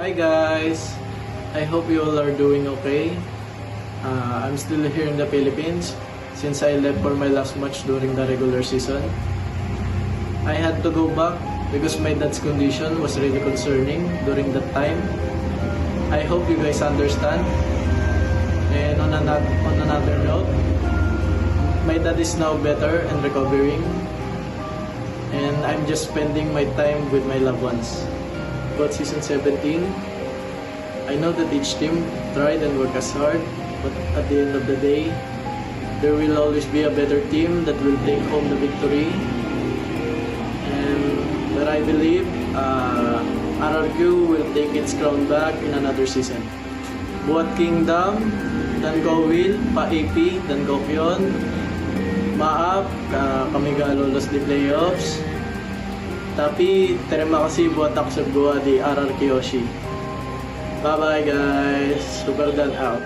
Hi guys! I hope you all are doing okay. I'm still here in the Philippines since I left for my last match during the regular season. I had to go back because my dad's condition was really concerning during that time. I hope you guys understand. And on another note, my dad is now better and recovering. And I'm just spending my time with my loved ones. About season 17, I know that each team tried and worked as hard, but at the end of the day, there will always be a better team that will take home the victory. But I believe RRQ will take its crown back in another season. Buat Kingdom, dan ko Will, pa-AP, dan ko Kyon, maap, kami galolos di playoffs. Tapi terima kasih buat taksub gua di RRQ Yoshi. Bye bye guys, Super Dan out.